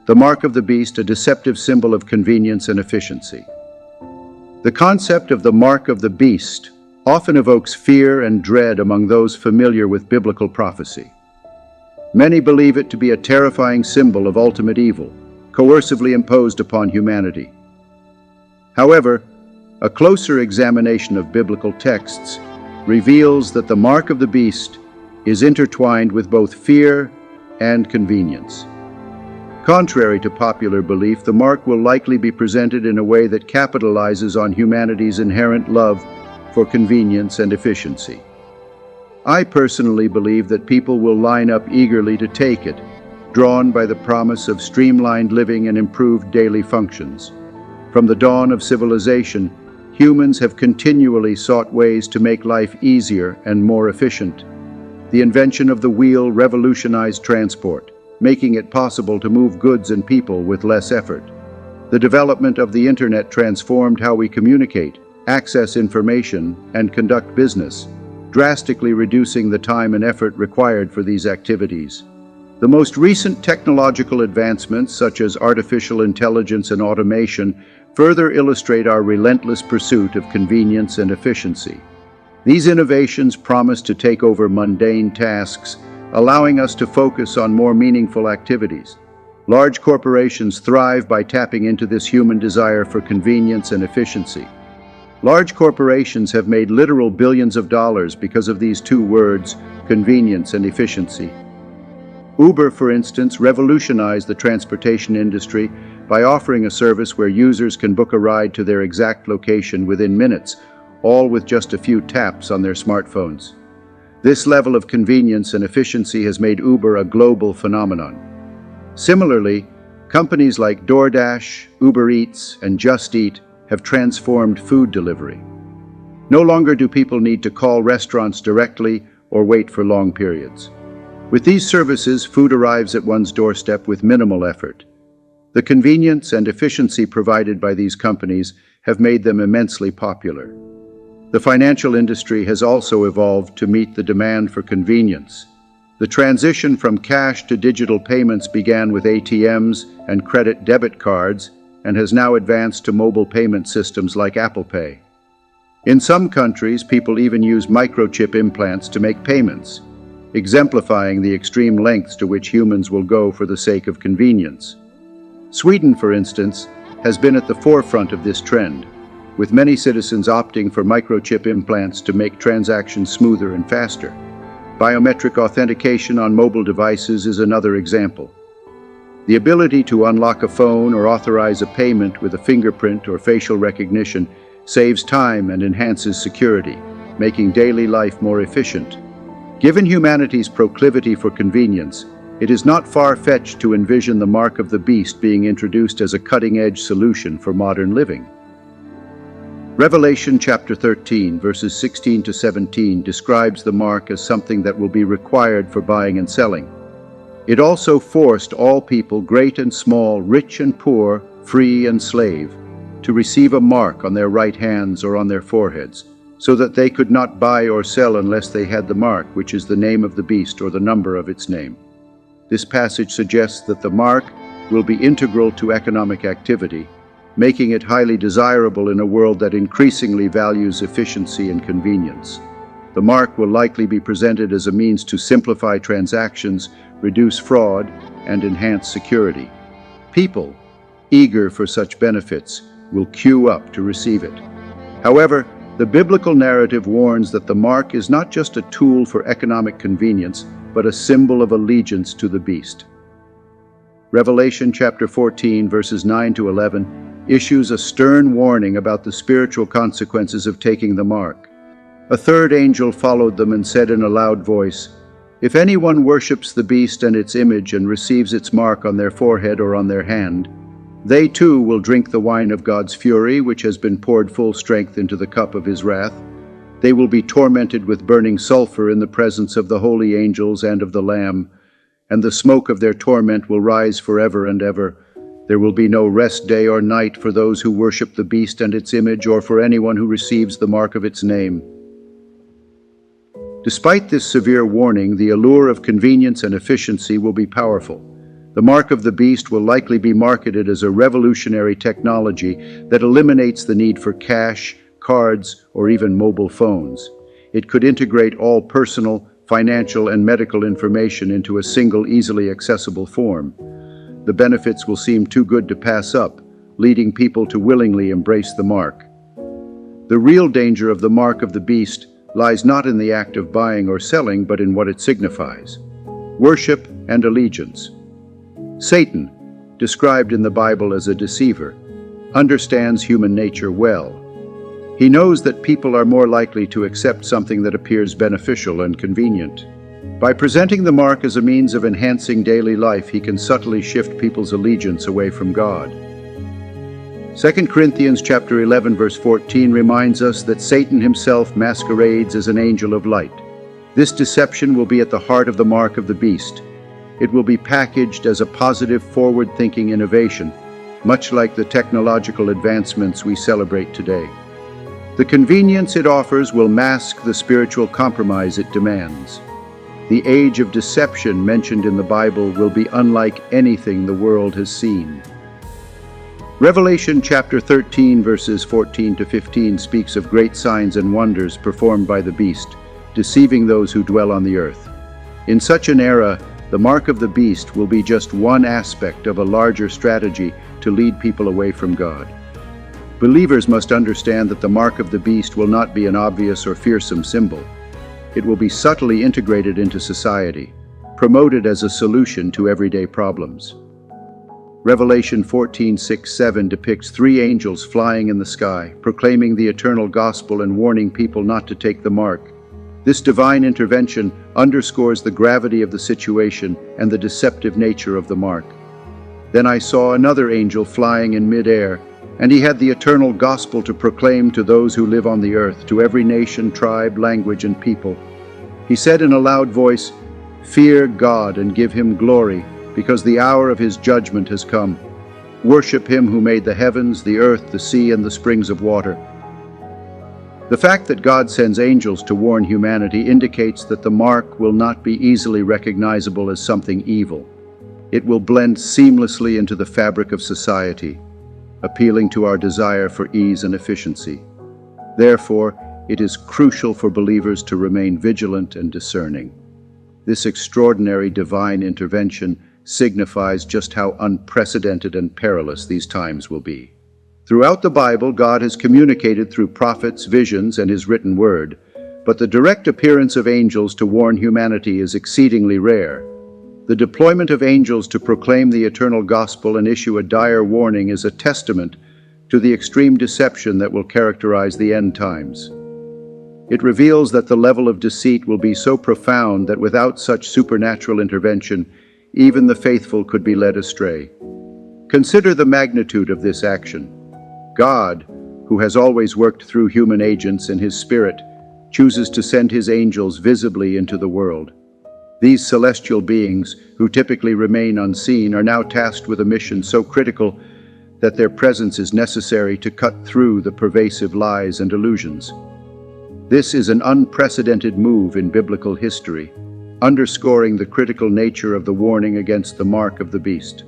The mark of the beast, a deceptive symbol of convenience and efficiency. The concept of the mark of the beast often evokes fear and dread among those familiar with biblical prophecy. Many believe it to be a terrifying symbol of ultimate evil, coercively imposed upon humanity. However, a closer examination of biblical texts reveals that the mark of the beast is intertwined with both fear and convenience. Contrary to popular belief, the mark will likely be presented in a way that capitalizes on humanity's inherent love for convenience and efficiency. I personally believe that people will line up eagerly to take it, drawn by the promise of streamlined living and improved daily functions. From the dawn of civilization, humans have continually sought ways to make life easier and more efficient. The invention of the wheel revolutionized transport, making it possible to move goods and people with less effort. The development of the internet transformed how we communicate, access information, and conduct business, drastically reducing the time and effort required for these activities. The most recent technological advancements, such as artificial intelligence and automation, further illustrate our relentless pursuit of convenience and efficiency. These innovations promise to take over mundane tasks, allowing us to focus on more meaningful activities. Large corporations thrive by tapping into this human desire for convenience and efficiency. Large corporations have made literal billions of dollars because of these two words, convenience and efficiency. Uber, for instance, revolutionized the transportation industry by offering a service where users can book a ride to their exact location within minutes, all with just a few taps on their smartphones. This level of convenience and efficiency has made Uber a global phenomenon. Similarly, companies like DoorDash, Uber Eats, and Just Eat have transformed food delivery. No longer do people need to call restaurants directly or wait for long periods. With these services, food arrives at one's doorstep with minimal effort. The convenience and efficiency provided by these companies have made them immensely popular. The financial industry has also evolved to meet the demand for convenience. The transition from cash to digital payments began with ATMs and credit debit cards and has now advanced to mobile payment systems like Apple Pay. In some countries, people even use microchip implants to make payments, exemplifying the extreme lengths to which humans will go for the sake of convenience. Sweden, for instance, has been at the forefront of this trend, with many citizens opting for microchip implants to make transactions smoother and faster. Biometric authentication on mobile devices is another example. The ability to unlock a phone or authorize a payment with a fingerprint or facial recognition saves time and enhances security, making daily life more efficient. Given humanity's proclivity for convenience, it is not far-fetched to envision the mark of the beast being introduced as a cutting-edge solution for modern living. Revelation chapter 13, verses 16 to 17 describes the mark as something that will be required for buying and selling. It also forced all people, great and small, rich and poor, free and slave, to receive a mark on their right hands or on their foreheads, so that they could not buy or sell unless they had the mark, which is the name of the beast or the number of its name. This passage suggests that the mark will be integral to economic activity, making it highly desirable in a world that increasingly values efficiency and convenience. The mark will likely be presented as a means to simplify transactions, reduce fraud, and enhance security. People, eager for such benefits, will queue up to receive it. However, the biblical narrative warns that the mark is not just a tool for economic convenience, but a symbol of allegiance to the beast. Revelation chapter 14, verses 9 to 11, issues a stern warning about the spiritual consequences of taking the mark. A third angel followed them and said in a loud voice, "If anyone worships the beast and its image and receives its mark on their forehead or on their hand, they too will drink the wine of God's fury, which has been poured full strength into the cup of his wrath. They will be tormented with burning sulfur in the presence of the holy angels and of the Lamb, and the smoke of their torment will rise forever and ever. There will be no rest day or night for those who worship the beast and its image, or for anyone who receives the mark of its name." Despite this severe warning, the allure of convenience and efficiency will be powerful. The mark of the beast will likely be marketed as a revolutionary technology that eliminates the need for cash, cards, or even mobile phones. It could integrate all personal, financial, and medical information into a single, easily accessible form. The benefits will seem too good to pass up, leading people to willingly embrace the mark. The real danger of the mark of the beast lies not in the act of buying or selling, but in what it signifies: worship and allegiance. Satan, described in the Bible as a deceiver, understands human nature well. He knows that people are more likely to accept something that appears beneficial and convenient. By presenting the mark as a means of enhancing daily life, he can subtly shift people's allegiance away from God. 2 Corinthians chapter 11 verse 14 reminds us that Satan himself masquerades as an angel of light. This deception will be at the heart of the mark of the beast. It will be packaged as a positive, forward-thinking innovation, much like the technological advancements we celebrate today. The convenience it offers will mask the spiritual compromise it demands. The age of deception mentioned in the Bible will be unlike anything the world has seen. Revelation chapter 13 verses 14 to 15 speaks of great signs and wonders performed by the beast, deceiving those who dwell on the earth. In such an era, the mark of the beast will be just one aspect of a larger strategy to lead people away from God. Believers must understand that the mark of the beast will not be an obvious or fearsome symbol. It will be subtly integrated into society, promoted as a solution to everyday problems. Revelation 14:6-7 depicts three angels flying in the sky, proclaiming the eternal gospel and warning people not to take the mark. This divine intervention underscores the gravity of the situation and the deceptive nature of the mark. Then I saw another angel flying in mid-air, and he had the eternal gospel to proclaim to those who live on the earth, to every nation, tribe, language, and people. He said in a loud voice, "Fear God and give him glory, because the hour of his judgment has come. Worship him who made the heavens, the earth, the sea, and the springs of water." The fact that God sends angels to warn humanity indicates that the mark will not be easily recognizable as something evil. It will blend seamlessly into the fabric of society, appealing to our desire for ease and efficiency. Therefore, it is crucial for believers to remain vigilant and discerning. This extraordinary divine intervention signifies just how unprecedented and perilous these times will be. Throughout the Bible, God has communicated through prophets, visions, and his written word, but the direct appearance of angels to warn humanity is exceedingly rare. The deployment of angels to proclaim the eternal gospel and issue a dire warning is a testament to the extreme deception that will characterize the end times. It reveals that the level of deceit will be so profound that without such supernatural intervention, even the faithful could be led astray. Consider the magnitude of this action. God, who has always worked through human agents in his Spirit, chooses to send his angels visibly into the world. These celestial beings, who typically remain unseen, are now tasked with a mission so critical that their presence is necessary to cut through the pervasive lies and illusions. This is an unprecedented move in biblical history, underscoring the critical nature of the warning against the mark of the beast.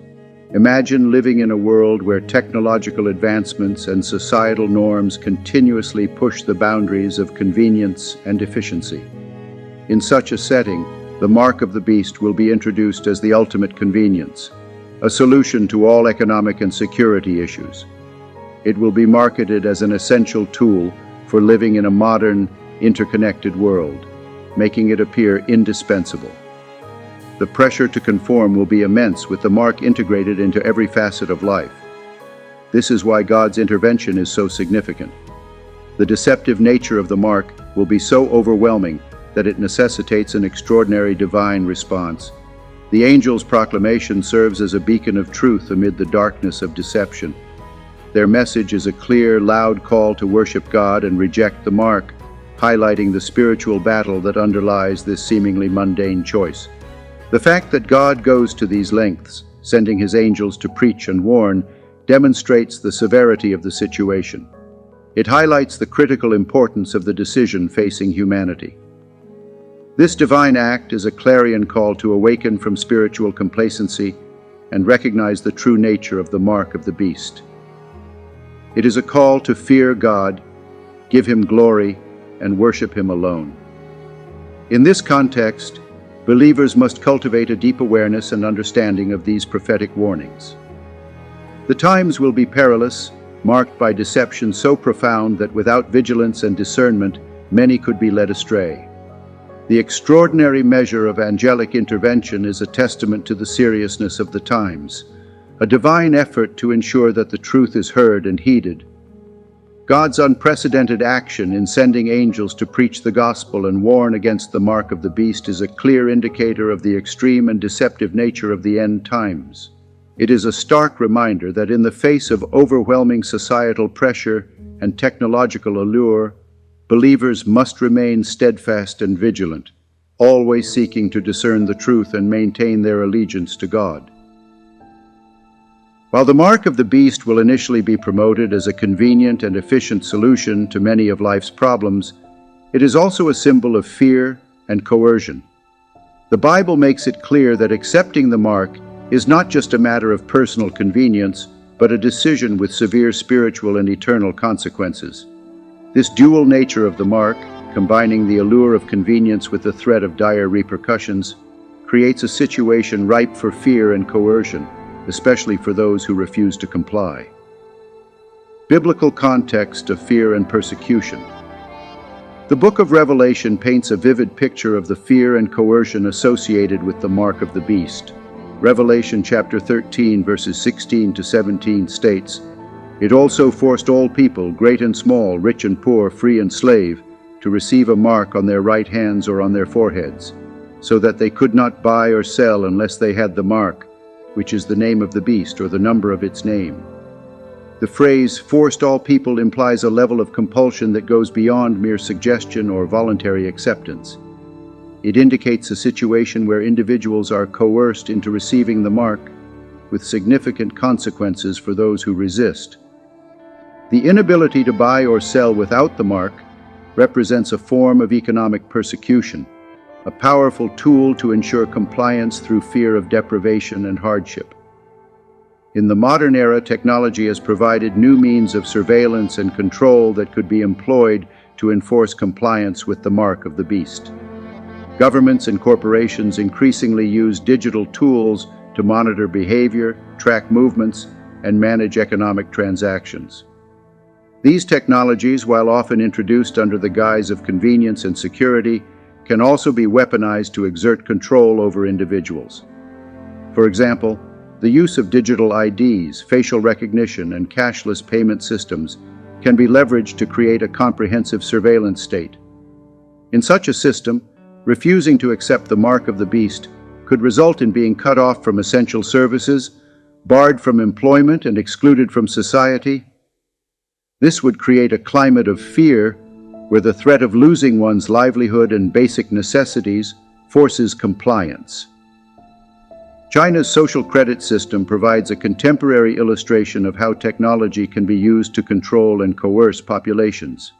Imagine living in a world where technological advancements and societal norms continuously push the boundaries of convenience and efficiency. In such a setting, the mark of the beast will be introduced as the ultimate convenience, a solution to all economic and security issues. It will be marketed as an essential tool for living in a modern, interconnected world, making it appear indispensable. The pressure to conform will be immense, with the mark integrated into every facet of life. This is why God's intervention is so significant. The deceptive nature of the mark will be so overwhelming that it necessitates an extraordinary divine response. The angel's proclamation serves as a beacon of truth amid the darkness of deception. Their message is a clear, loud call to worship God and reject the mark, highlighting the spiritual battle that underlies this seemingly mundane choice. The fact that God goes to these lengths, sending his angels to preach and warn, demonstrates the severity of the situation. It highlights the critical importance of the decision facing humanity. This divine act is a clarion call to awaken from spiritual complacency and recognize the true nature of the mark of the beast. It is a call to fear God, give Him glory, and worship Him alone. In this context, believers must cultivate a deep awareness and understanding of these prophetic warnings. The times will be perilous, marked by deception so profound that without vigilance and discernment, many could be led astray. The extraordinary measure of angelic intervention is a testament to the seriousness of the times, a divine effort to ensure that the truth is heard and heeded. God's unprecedented action in sending angels to preach the gospel and warn against the mark of the beast is a clear indicator of the extreme and deceptive nature of the end times. It is a stark reminder that in the face of overwhelming societal pressure and technological allure, believers must remain steadfast and vigilant, always seeking to discern the truth and maintain their allegiance to God. While the mark of the beast will initially be promoted as a convenient and efficient solution to many of life's problems, it is also a symbol of fear and coercion. The Bible makes it clear that accepting the mark is not just a matter of personal convenience, but a decision with severe spiritual and eternal consequences. This dual nature of the mark, combining the allure of convenience with the threat of dire repercussions, creates a situation ripe for fear and coercion, especially for those who refuse to comply. Biblical context of fear and persecution. The book of Revelation paints a vivid picture of the fear and coercion associated with the mark of the beast. Revelation chapter 13, verses 16 to 17 states, "It also forced all people, great and small, rich and poor, free and slave, to receive a mark on their right hands or on their foreheads, so that they could not buy or sell unless they had the mark, which is the name of the beast or the number of its name." The phrase "forced all people" implies a level of compulsion that goes beyond mere suggestion or voluntary acceptance. It indicates a situation where individuals are coerced into receiving the mark, with significant consequences for those who resist. The inability to buy or sell without the mark represents a form of economic persecution, a powerful tool to ensure compliance through fear of deprivation and hardship. In the modern era, technology has provided new means of surveillance and control that could be employed to enforce compliance with the mark of the beast. Governments and corporations increasingly use digital tools to monitor behavior, track movements, and manage economic transactions. These technologies, while often introduced under the guise of convenience and security, can also be weaponized to exert control over individuals. For example, the use of digital IDs, facial recognition, and cashless payment systems can be leveraged to create a comprehensive surveillance state. In such a system, refusing to accept the mark of the beast could result in being cut off from essential services, barred from employment, and excluded from society. This would create a climate of fear where the threat of losing one's livelihood and basic necessities forces compliance. China's social credit system provides a contemporary illustration of how technology can be used to control and coerce populations.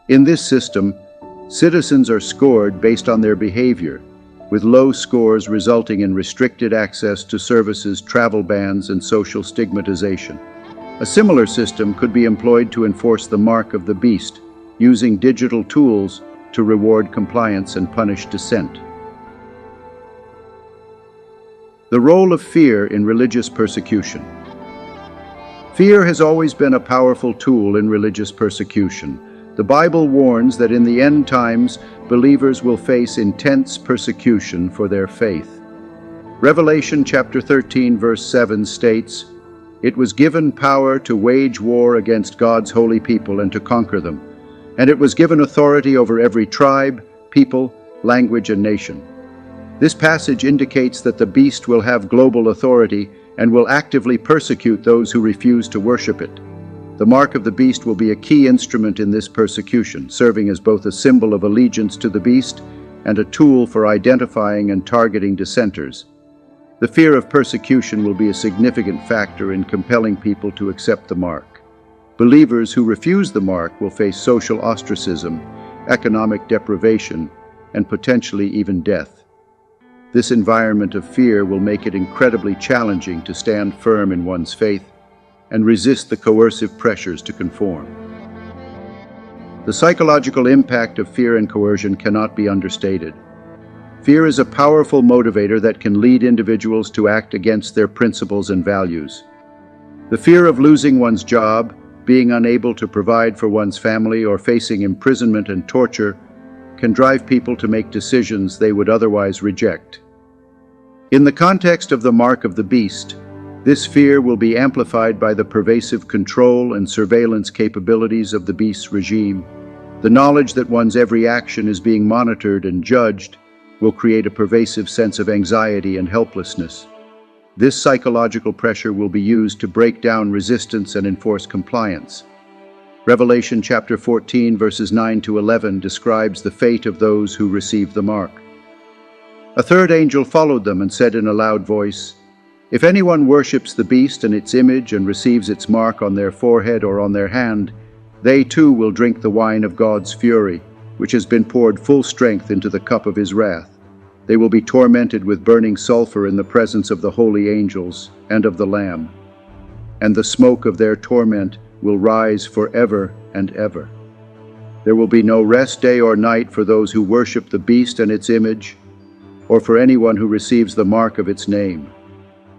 In this system, citizens are scored based on their behavior, with low scores resulting in restricted access to services, travel bans, and social stigmatization. A similar system could be employed to enforce the mark of the beast, using digital tools to reward compliance and punish dissent. The role of fear in religious persecution. Fear has always been a powerful tool in religious persecution. The Bible warns that in the end times, believers will face intense persecution for their faith. Revelation chapter 13, verse 7 states, "It was given power to wage war against God's holy people and to conquer them, and it was given authority over every tribe, people, language, and nation." This passage indicates that the beast will have global authority and will actively persecute those who refuse to worship it. The mark of the beast will be a key instrument in this persecution, serving as both a symbol of allegiance to the beast and a tool for identifying and targeting dissenters. The fear of persecution will be a significant factor in compelling people to accept the mark. Believers who refuse the mark will face social ostracism, economic deprivation, and potentially even death. This environment of fear will make it incredibly challenging to stand firm in one's faith and resist the coercive pressures to conform. The psychological impact of fear and coercion cannot be understated. Fear is a powerful motivator that can lead individuals to act against their principles and values. The fear of losing one's job, being unable to provide for one's family, or facing imprisonment and torture can drive people to make decisions they would otherwise reject. In the context of the mark of the beast, this fear will be amplified by the pervasive control and surveillance capabilities of the beast's regime. The knowledge that one's every action is being monitored and judged will create a pervasive sense of anxiety and helplessness. This psychological pressure will be used to break down resistance and enforce compliance. Revelation chapter 14 verses 9 to 11 describes the fate of those who receive the mark. A third angel followed them and said in a loud voice, "If anyone worships the beast and its image and receives its mark on their forehead or on their hand, they too will drink the wine of God's fury, which has been poured full strength into the cup of his wrath. They will be tormented with burning sulfur in the presence of the holy angels and of the Lamb. And the smoke of their torment will rise forever and ever. There will be no rest day or night for those who worship the beast and its image, or for anyone who receives the mark of its name.